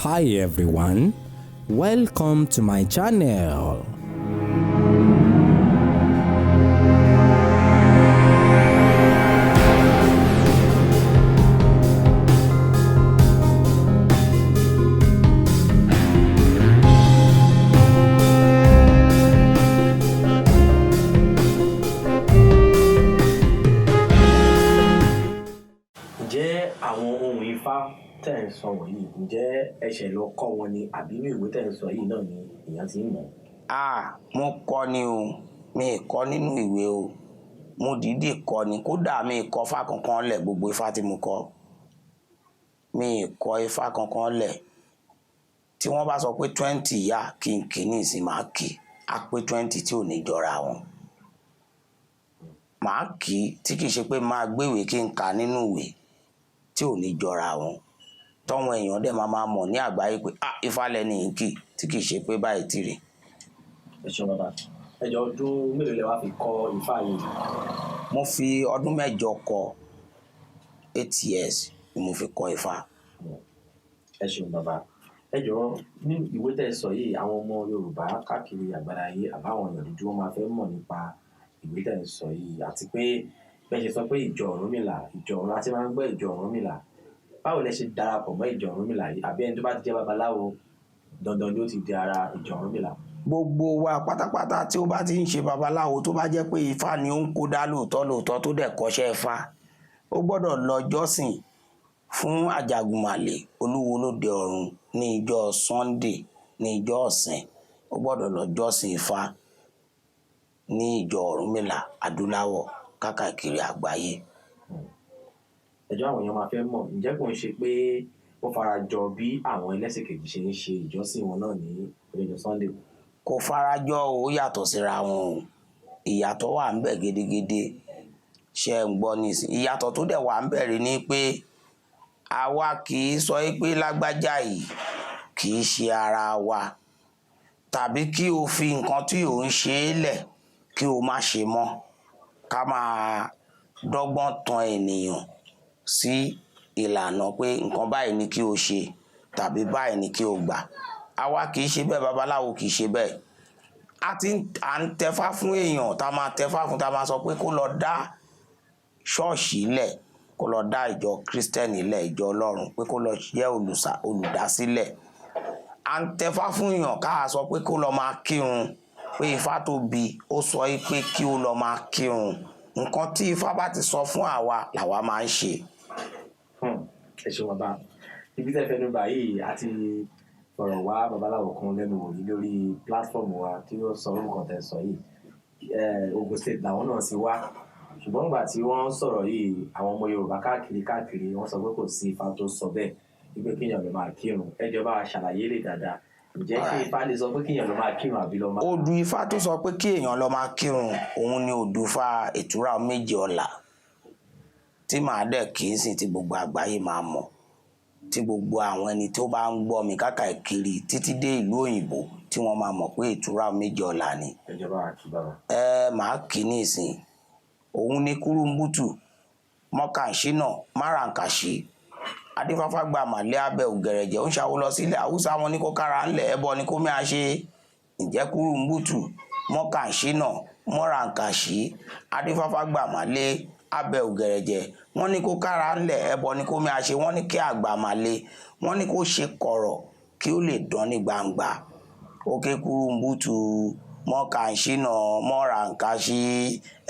Hi everyone, welcome to my channel. Ǹjẹ́ àwọn ohun Ifá tẹ́ ń sọ wọ̀nyí, ǹjẹ́ ẹ̀ṣẹ̀ lọ kọ́ wọn ni àbí ní ìwé tẹ́ ń sọ yìí náà ni èèyàn ti ń mọ̀? Mo kọ́ ni o, mi kọ́ nínú ìwé o, mo dìídì kọ́ ni, kódà mi kọ́ Ifá kankan lẹ̀, gbogbo Ifá tí mo kọ́ mi kọ́ Ifá kankan lẹ̀. Tí wọ́n bá sọ pé 20 yá kí n kì ní ìsìn máa kì á pé 20 tí ò ní jọra wọn. Màá kì í tí kì í ṣe pé máa gbéwèé kí n kà nínú ìwé tí ò ní jọra wọn. Tọ́wọn èèyàn dẹ̀ máa mọ̀ ní àgbáyé pé Ifá lẹni yìí kì tí kì í ṣe pé báyìí tì rè. Ẹ ṣeun bàbá. Ẹjọ́ ọdún mélòó lẹ wá fi kọ́ Ifá yìí? Mo fi ọdún 8 kọ́, 8 years ni mo fi kọ́ Ifá. Ẹ ṣeun bàbá. Ẹjọ́ ní ìwé tẹ́ sọ yìí, àwọn ọmọ Yorùbá káàkiri àgbáláyé àbáwọn èèyàn dúdú wọn máa fẹ́ mọ̀ nípa ìwé tẹ́ sọ yìí, àti pé bẹ́ẹ̀ ṣe sọ pé ìjọ Ọ̀rúnmìlà, láti máa ń gbọ́ ìjọ Ọ̀rúnmìlà. Báwo lẹ ṣe darapọ̀ mọ́ ìjọ Ọ̀rúnmìlà yìí? Àbí ẹni tó bá ti jẹ́ babaláwo dandan ni ó ti di ara ìjọ Ọ̀rúnmìlà? Gbogbo wa pátápátá tí ó bá ti ń ṣe babaláwo tó bá jẹ́ pé Ifá ni ó ń kó dá lóòótọ́ tó dẹ̀ kọ́ṣẹ́ Ifá, ó gbọ́dọ̀ lọ jọ́sìn fún Àjàgùnmàlè Olúwo lóde ọ̀run ní ìjọ Sunday, ní ìjọ ọ̀sìn. Ó gbọ́dọ̀ lọ jọ́sìn Ifá ní ìjọ Ọ̀rúnmìlà adúláwọ̀ káàkiri àgbáyé. Ẹjọ́ àwọn èèyàn máa fẹ́ mọ̀, ǹjẹ́ kò ń ṣe pé ó fara jọ bí àwọn ẹlẹ́sìn kejì ṣe ń ṣe ìjọsìn wọn náà ní ọjọ́ Sunday? Kò farajọ ó yàtọ̀ síra wọn o, ìyàtọ̀ wà ń bẹ gidigidi. Ṣé ń gbọ́ nísìn? Ìyàtọ̀ tó dẹ̀ wà ń bẹ̀rẹ̀ ni pé àwa kì í sọ pé lágbájá yìí kì í ṣe ara wa, tàbí kí o fi nǹkan tí ò ń ṣe é lẹ̀ kí o má ṣe mọ́, ká máa dọ́gbọ́n tan ènìyàn sí ìlànà pé nǹkan báyìí ni kí o ṣe tàbí báyìí ni kí o gbà. Àwa kì í ṣe bẹ́ẹ̀, babaláwo kì í ṣe bẹ́ẹ̀. À ń tẹfá fún èèyàn, tá máa tẹfá fún, tá máa sọ pé kó lọ dá ṣọ́ọ̀ṣì lẹ̀, kó lọ dá ìjọ Kristẹni lẹ̀, ìjọ Ọlọ́run, pé kó lọ jẹ́ olùdásílẹ̀. À ń tẹfá fún èèyàn ká sọ pé kó lọ máa kírun, pé Ifá tó bí ó sọ pé kí ó lọ máa kírun. Nǹkan tí Ifá bá ti sọ fún àwa làwa máa ń ṣe. Ẹ ṣeun bàbá. Ibi tẹ́ fẹ́ nígbà yìí a ti fọ̀rọ̀ wá babaláwo kan lẹ́nu wò lórí platform wa tí ó sọ orúkọ tẹ́ sọ yìí. Ogun State làwọn náà sì wá, ṣùgbọ́n nígbà tí wọ́n sọ̀rọ̀ yìí, àwọn ọmọ Yorùbá káàkiri wọ́n sọ pé kò sí Ifá tó sọ bẹ́ẹ̀ wípé kéèyàn lọ máa kírun. Ẹ jọ̀ọ́ bá wa ṣàlàyé lè dáadáa. Ǹjẹ́ ṣé Ifá lè sọ pé kéèyàn lọ máa kírun àbí lọ máa? Odù Ifá tó sọ pé kí èèyàn lọ máa kírun, òun ni odù Ifá Ìtúrà Méjì Ọlà, tí màá dẹ̀ kì í sìn tí gbogbo àgbáyé máa mọ̀, tí gbogbo àwọn ẹni tó bá ń gbọ́ mi káàkiri títí dé ìlú òyìnbó tí wọ́n máa mọ̀ pé Ìtúrà Méjì Ọlà ni. Ẹ jọ̀ọ́ bá wa kí bàbá. Màá kì í ní ìsìn. Òun ni Kúrúmbútù, Mọ́kànṣínà, Máràǹkàṣí, Adífáfá gba màlẹ́ abẹ́ ògẹ̀rẹ̀jẹ̀, ó ń ṣàwó lọ sílẹ̀ Haúsá, wọn ní kó kára ńlẹ̀, ẹbọ ni kó mẹ́a ṣe. Ǹjẹ́ Kúrúmbútù, Mọ́kànṣínà, Máràǹkàṣí, Adífáfá gba màlẹ́ abẹ́ ògẹ̀rẹ̀jẹ̀, wọ́n ní kó kára ńlẹ̀, ẹbọ ni kó mẹ́a ṣe. Wọ́n ní kí àgbà màlẹ́, wọ́n ní kó ṣe kọ̀rọ̀ kí ó lè dán ní gbangba. Òkè Kúrúmbútù, Mọ́kànṣínà, Máràǹkàṣí,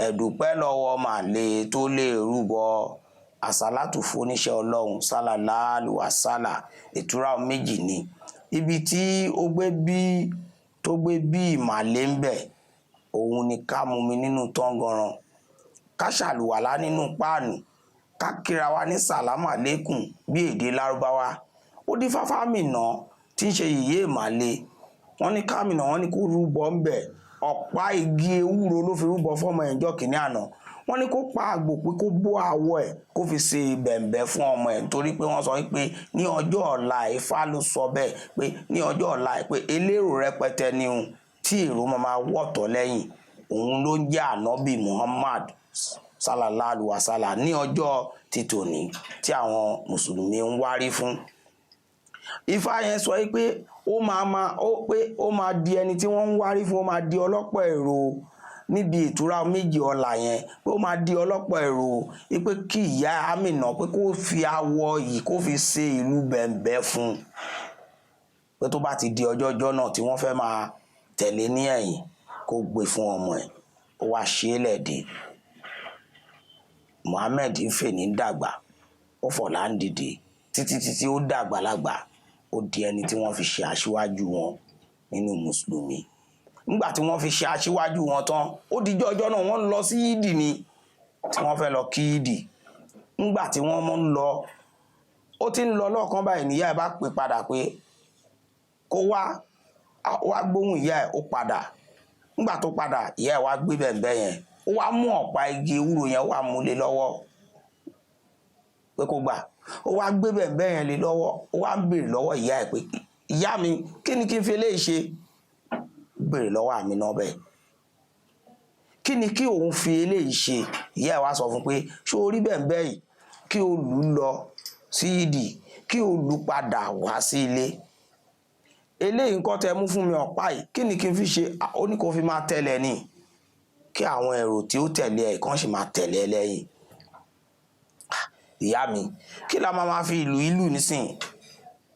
ẹ̀dùpẹ́ lọ́wọ́ màlẹ́ tó lè rúbọ. Àsálàtù fóníṣẹ́ Ọlọ́run sálàláàlù àsálà. Ìtúrà Méjì ni ibi tí ó gbé bí ìmàlẹ́ ń bẹ̀. Òun ni ká mumi nínú tọ́ngọran, ká ṣàlùwàlá nínú páànù, ká kíra wa ní sàlámà lékùn bí èdè Lárúbáwá. Ó dífá fámìnà tí ń ṣe yèyé ìmàlẹ́, wọ́n ní kámìnà, wọ́n ní kó rúbọ ń bẹ̀. Ọ̀pá igi ewúro ló fi rúbọ fọ́mọ ẹ̀jọ́ kìíní àná. Wọ́n ní kó pa àgbò pé kó bó àwọ̀ ẹ̀ kó fi ṣe bẹ̀m̀bẹ̀ fún ọmọ ẹ̀, torí pé wọ́n sọ pé ní ọjọ́ ọ̀la, Ifá ló sọ bẹ́ẹ̀ pé ní ọjọ́ ọ̀la pé elérò rẹpẹtẹ ni òun tí èrò máa wọ̀tọ̀ lẹ́yìn. Òun ló ń jẹ́ Ànábì Muhammad sálàláàlù àsálà ní ọjọ́ títòní tí àwọn mùsùlùmí ń wárí fún. Ifá yẹn sọ pé ó máa di ẹni tí wọ́n ń wárí fún, ó máa di ọlọ́pọ̀ èrò níbi ìtura méjì ọlà yẹn, pé ó máa di ọlọ́pọ̀ èrò pé kí ìyá Àmínà pé kó fi awọ yìí kó fi ṣe ìlú bẹ̀m̀bẹ̀ fún un, pé tó bá ti di ọjọ́jọ́ náà tí wọ́n fẹ́ máa tẹ̀lé ní ẹ̀yìn kó gbé fún ọmọ ẹ̀. Ó wá ṣe é lẹ́ẹ̀dẹ́. Muhammed ń fè ní dàgbà, ó fọ̀lá ń dìde títí ó dàgbàlagbà, ó di ẹni tí wọ́n fi ṣe aṣíwájú wọn nínú mùsùlùmí. Nígbà tí wọ́n fi ṣe aṣíwájú wọn tán, ó di ọjọ́ náà wọ́n lọ sí yídì ni, tí wọ́n fẹ́ lọ kí yídì. Nígbà tí wọ́n mú ń lọ, ó ti ń lọ lọ́ọ̀kan báyìí níyà ẹ̀ bá pè padà pé kó wá gbóhùn ìyá ẹ̀, ó padà. Nígbà tó padà, ìyá ẹ̀ wá gbé bẹ̀m̀bẹ̀ yẹn, ó wá mú ọ̀pá igi ewúro yẹn, ó wá mú lé lọ́wọ́ pé kó gbà. Ó wá gbé bẹ̀m̀bẹ̀ yẹn lé lọ́wọ́, ó wá ń béèrè lọ́wọ́ ìyá ẹ̀ pé ìyá mi kí ni kí n fi eléyìí ṣe? Béèrè lọ́wọ́ Àmínà bẹ́ẹ̀, kí ni kí òun fi eléyìí ṣe? Ìyá ẹ̀ wá sọ fún pé ṣé o rí bẹ̀m̀bẹ̀ yìí, kí o lù ú lọ sí yídì, kí o lù ú padà wá sí ilé. Eléyìí nǹkan tẹ mú fún mi ọ̀pá yìí, kí ni kí n fi ṣe? Ó ní kó fi máa tẹ̀lé ni, kí àwọn èrò tí ó tẹ̀lé ẹ̀ kàn sì máa tẹ̀lé ẹ lẹ́yìn. Ìyá mi kí la máa fi ìlú nísìnyí?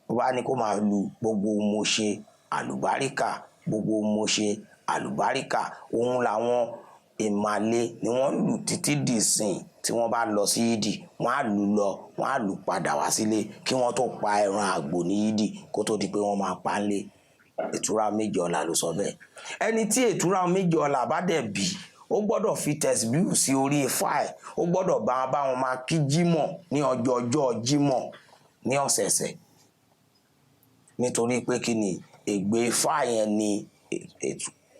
Ó bá ní kó máa lu gbogbo mo ṣe àlùbáríkà, gbogbo mo ṣe àlùbáríkà. Òun làwọn ìmàle ni wọ́n lù títí dìsìn, tí wọ́n bá lọ sí yídì wọ́n á lù lọ, wọ́n á lù padà wá sílé kí wọ́n tó pa ẹran àgbò ní yídì kó tó di pé wọ́n máa pa á lé. Ìtura méjì ọlà ló sọ bẹ́ẹ̀. Ẹni tí ìtura méjì ọlà bá dẹ̀ bí, ó gbọ́dọ̀ fi tẹ̀síbíù sí orí Ifá ẹ̀, ó gbọ́dọ̀ bá wọn máa kí jímọ̀ ní ọjọ́ jímọ̀ ní ọ̀sẹ̀ẹ̀sẹ̀. Nítorí pé kí ni ègbé Ifá yẹn ni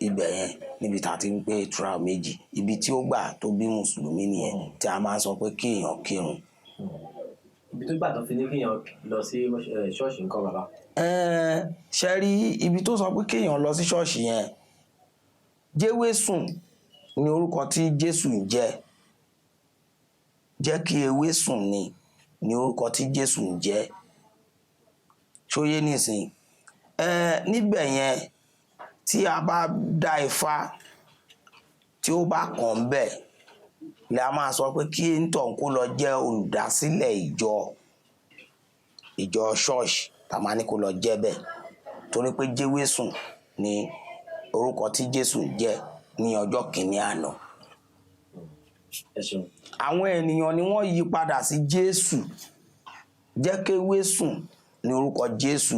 ibẹ̀ yẹn níbi tá a ti ń pé ìtura méjì, ibi tí ó gbà tó bí mùsùlùmí nìyẹn, tí a máa ń sọ pé kí èèyàn kírun. Ibi tó gbà tó fi ní kéèyàn lọ sí ṣọ́ọ̀ṣì nǹkan bàbá. Ṣe rí ibi tó sọ pé kéèyàn lọ sí ṣọ́ọ̀ṣì yẹn, Jẹ́wésùn ni orúkọ tí Jésù ń jẹ́. Jẹ́ kí ewé sùn ni orúkọ tí Jésù ń jẹ́. Ṣóyé nìsín. Níbẹ̀ yẹn tí a bá dá Ifá tí ó bá kàn bẹ́ẹ̀, lè a máa sọ pé kí ntọ̀ kó lọ jẹ́ olùdásílẹ̀ ìjọ ṣọ́ọ̀ṣì, tá a máa ní kó lọ jẹ́ bẹ́ẹ̀, torí pé Jẹ́wésùn ni orúkọ tí Jésù ń jẹ́ ní ọjọ́ kìíní àná. Àwọn ènìyàn ni wọ́n yí padà sí Jésù. Jẹ́ kéwésùn ní orúkọ Jésù